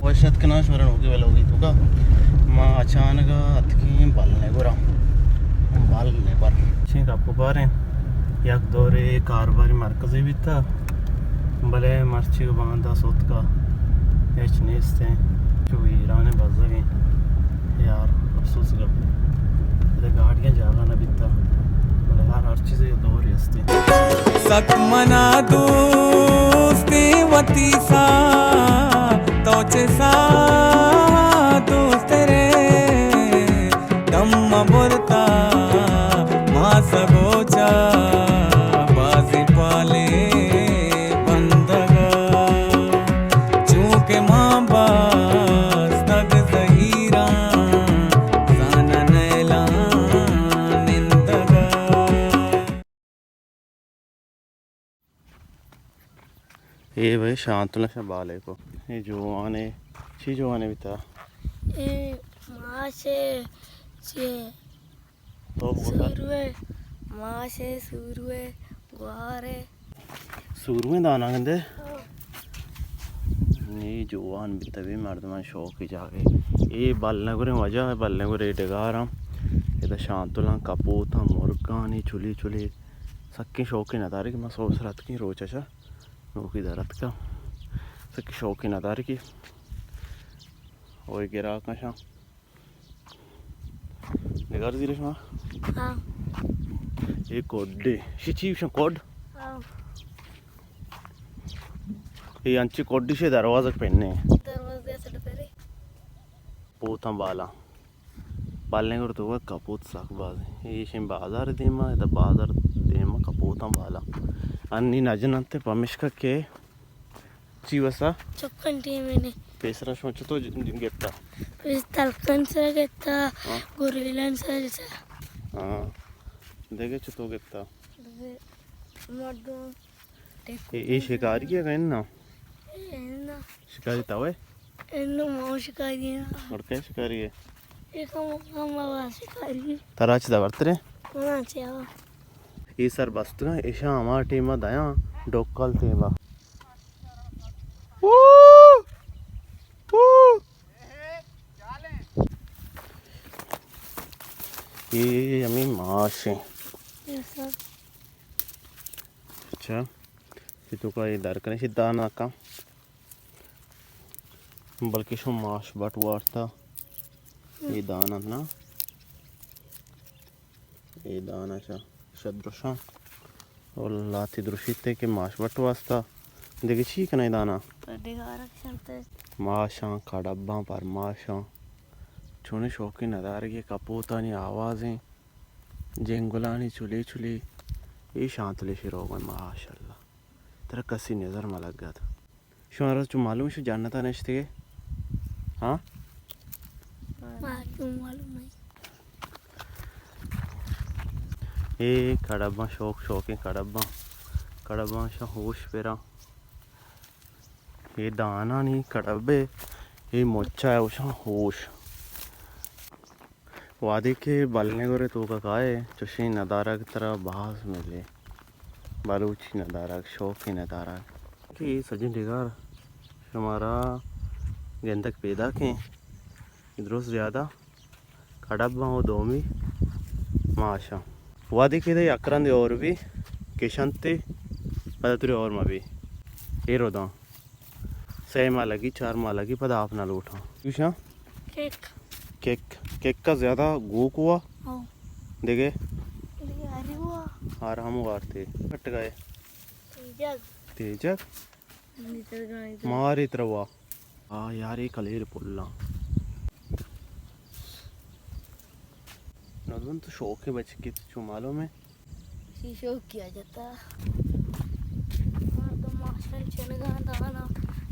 पश्चात स्मरण होगी वेल होगी तुका माँ अचानक अतकी बालने को बालने पर ठीक आपको बारे यक दौरे कारोबारी मरकज़ी भी था भले मर्ची को बांधा सोत का एच नेस्ते जो ईरान बाज़वी यार अफसोस कर ये गाड़ियाँ जागा ना बिता भले यार हर चीज़ ये दौर हस्ती सक मना दोस्ती वती सा तोचे सा दोस्त रे दम बोलता माँ सगोचा बाजी पाले बंदगा चूंकि माँ बास तक जहीरा जाना नैला निंदगा ये भाई शांतला से बाले को ये जवाने ची जवाने बिता ए मासे से तो बोला सुरुए मासे सुरुए गुहारे सूर में दाना गंदे ये जवान बिता भी मर्दमान शौक ही जागे ये बालने को वजह है बालने को रेट गारा ये तो शांतला कपूता मुर्गा नहीं चुली चुली सक्की शौक ही नदारी की मैं सोच रहा था कि रोज अच्छा नौकी दरत का सक्की शौक ही नदारी की और गिरा का शाम निगार ज़ीरे शमा हाँ ये कोड्डे शिची शम कोड हाँ ये अंची कोड्डी से दरवाज़ा पहनने दरवाजे से डरे पोता बाला बालने को तो वह कपूत साकबाज ये शिम बाजार देमा इधर बाजार देमा कपूता बाला अन्नी नजनते पमिश्का के चीवसा चक्कन टीमेने पेसरा सोच तो गिफ्टा इस तलकन से गेता गोरिलन से हाँ देखे चुतो गिफ्टा मर्दों ये शिकारी क्या कहने ना ना शिकारी तावे इन्नो मौश का दिया और क्या शिकारी है एक हम आवाज शिकारी तराच दबरतरे होना चाहिए ये सर बस्तु ना ऐसा हमारा टीम दया डोकल टीम ये हमें माश है ये सब अच्छा ये तो का ये दर करने से दाना का बल्कि शो माश बटवार था ये दाना ना ये दाना चा शद्रोशा और लाती दृशिते के माश बटवास्ता देखिए ठीक नहीं दाना दिगारक्षणते माशा का डब्बा पर माशा छोने शौकी नज़ारे के कपूतानी आवाज़ें जेंगुलानी चुली चुली ये शांतले शिरो में माशाल्लाह तेरा कसी नज़र में लग गया था शुमारा जो मालूम शो जानना था नश्ते के हाँ मालूम नहीं ये कड़ब्बा शौक शौक है कड़ब्बा शा होश पेरा ये दाना नहीं कड़ब्बे ये मोचा है उशा होश वादी के बलने गोरे तो का काए चुशी नदारा की तरह बास मिले बलूची नदारा शौकी नदारा कि सजिन डिगार हमारा गेंदक पैदा के इधरों से ज़्यादा कड़ब्बा हो दोमी माशा वादी के दे अकरंदे और भी किशंते पदतुरे और मभी ये रोदा सही माँ लगी 4 माँ लगी पता आप ना लूटा क्यों केक केक केक का ज़्यादा गोक हुआ हाँ देखे अरे हुआ आर हम वारते कट गए जग तेजक नीचे गाने मार इतर हुआ हाँ यार ये कलेर पुल्ला नज़म तो शौक है बच्चे की तो मालूम है शीशो किया जाता तो मास्टर चलेगा दाना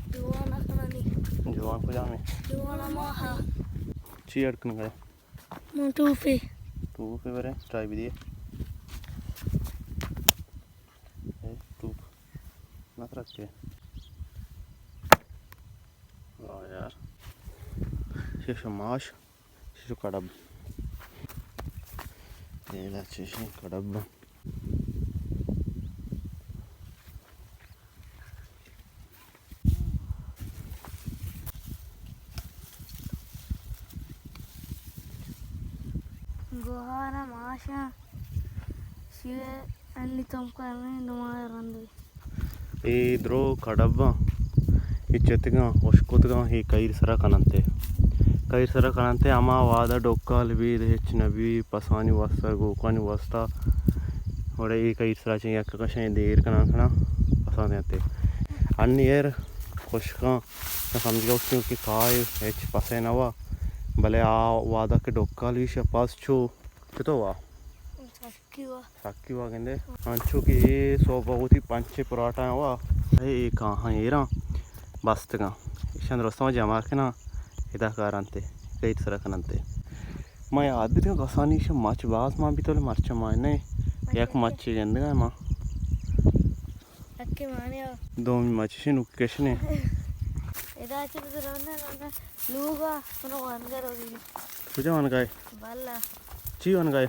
जुआना खाना नहीं जवान को जामे जुआना माहा ची अड़कन गए मोटू पे टू पे बरे ट्राई भी दिए टू मत रखते वाह यार शीशो माश शीशो कड़ब ये शीशो कड़ब Gohara Masha. She and Litom Karne, Nomarandi. Idro Kadaba. Ichetiga, Oshkutga, he Kaisara Kanante. Kaisara Kanante, Ama, Wada, Doka, Livi, the Hnavi, Pasani Wasta, Gokani Wasta, or a Kaisra Yakashan, the Irkana, Pasanate. And near Koshka, the Samjoki Kai, H. Pasanava, Balea, Wada, Doka, Lisha, Paschu, Kitova. Sakiwa ਕਹਿੰਦੇ ਅੰਚੂ ਕੀ ਸੋ ਬਹੁਤੀ ਪੰਚੇ ਪਰਾਠਾ ਵਾ ਇਹ ਕਹਾਂ ਇਹਰਾ ਬਸਤਗਾ ਇਸ਼ੰਦਰਸਤੋਂ ਜਮਾ ਕਰਨਾ ਇਹਦਾ ਕਾਰੰਤੇ ਕਈ ਤਰ੍ਹਾਂ ਕਰਨਤੇ ਮੈਂ ਆਦਿ ਤੇ ਗਸਾਨੀ ਸ਼ ਮੱਚ ਬਾਸ ਮਾਂ ਬਿਤੋਲੇ ਮਰਚ ਮਾਨੇ ਇੱਕ ਮੱਚ ਕਹਿੰਦਾ ਮਾਂ ਅੱਕੇ ਮਾਨਿਆ ਦੋ ਮੱਚ ਸ਼ਨੂ ਕਿਸ਼ਨੇ ਇਹਦਾ ਚਿਰ ਰੋਣਾ ਲੂਗਾ ਸੁਣੋ ਵਨਗਰੋਗੀ ਕੁਝ ਵਨ ਗਏ ਬੱਲਾ ਚੀ ਵਨ ਗਏ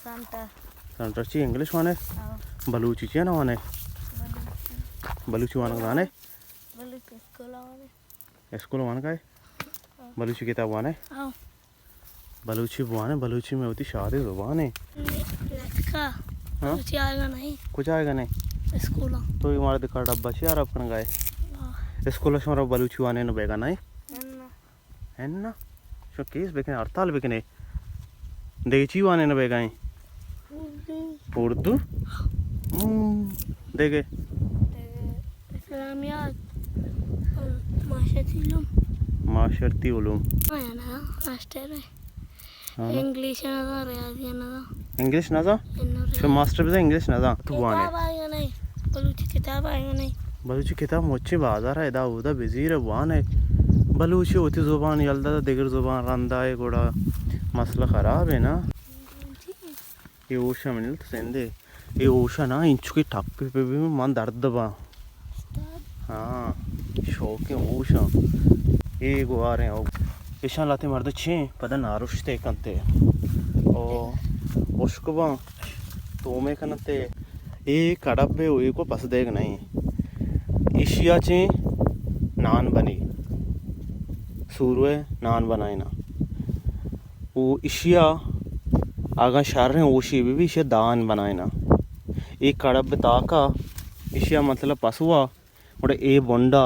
ਸੰਤਾ संतर ची इंग्लिश वाने बलूची ची ना वाने बलूची वाने गाने बलूची स्कूल वाने का बलूची किताब वाने बलूची वाने बलूची में होती शादी ज़ुबान है का कुछ आएगा नहीं कुछ आएगा नहीं स्कूल तो हमारे दिखा डब्बा ची यार अपन गए स्कूल में हमारा बलूची वाने न बेगा नहीं है ना शो केस बेकने अर्थाल बेकने देची वाने न बेगा उर्दू देखे इस्लामियात माशरतीलुम माशरती उलूम आया मास्टर इंग्लिश ना रियाजी ना इंग्लिश ना जा शो मास्टर भी इंग्लिश ना जा तू वाने किताब आएगा नहीं बलूची किताब आएगा नहीं बलूची किताब मुझे बाजार है इधर उधर बिजी है वाने बलूची होती ज़ुबान यल्दा दिगर ज़ुबान रंदा है गोड़ा मसला ख़राब है ना ये ओशा में तो सेंदे ये ओशा ना इंचु की टप्पे पे भी मन दर्द दबा हाँ शौक है ओशा ये गुआ रहे हैं ईशान लाते मर्द छे पता नारुष्टे कंते ओ ओशकुबा तो में कनते ये कड़ब्बे हुए को पस देग नहीं एशिया चे नान बनी सूरवे नान बनाए ना वो एशिया आगा शहर हैं ओशी भी इसे दान बनाए ना एक कड़ब ताका इशिया मतलब पसुआ और ए बोंडा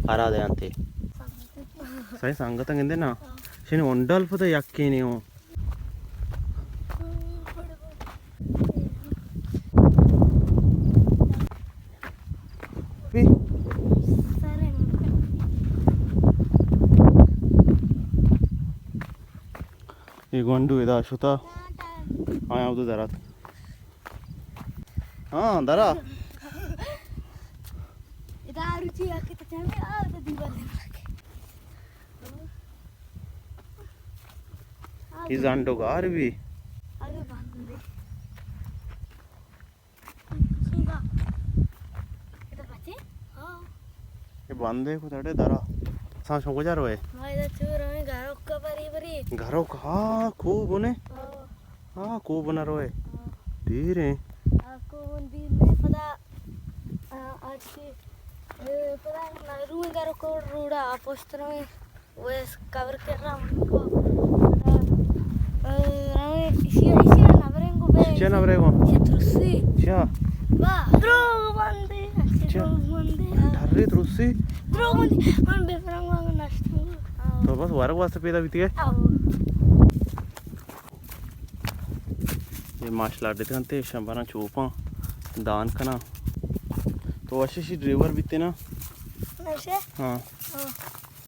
आरा दे अंते सही संगत कहते ना शनि ओंडल पता यक्के नहीं हो ये गोंडू इधर शुता आया उधर दरात हाँ दरा इधर रुचि आके तो चले आ तो दीवार ये जानटो गार भी आगे बांध दे सीधा इधर बच्चे हाँ ये बंदे को तड़े दरा सांस को जा रहे मैं इधर चूर हमें घरों का बरी घरों का हाँ खूब उन्हें हाँ खूब बना रहे धीरे आपको मंदिर में पता आज के पता ना रूम घरों को रूड़ा पोस्टर में वो कवर कर रहा उनको हमें इसी नवरेंगो बे क्या नवरेंगो शत्रुसी क्या वाह द्रोग बंदे ठर्रे त्रुसी द्रोग बंदे मन बेफरंग वांग नष्ट तो बस वारक वास्ते पैदा बीती है ये मार्शल आर्ट देते शंबाना चोपा दान कना तो अच्छी ड्राइवर बीते ना नशे हाँ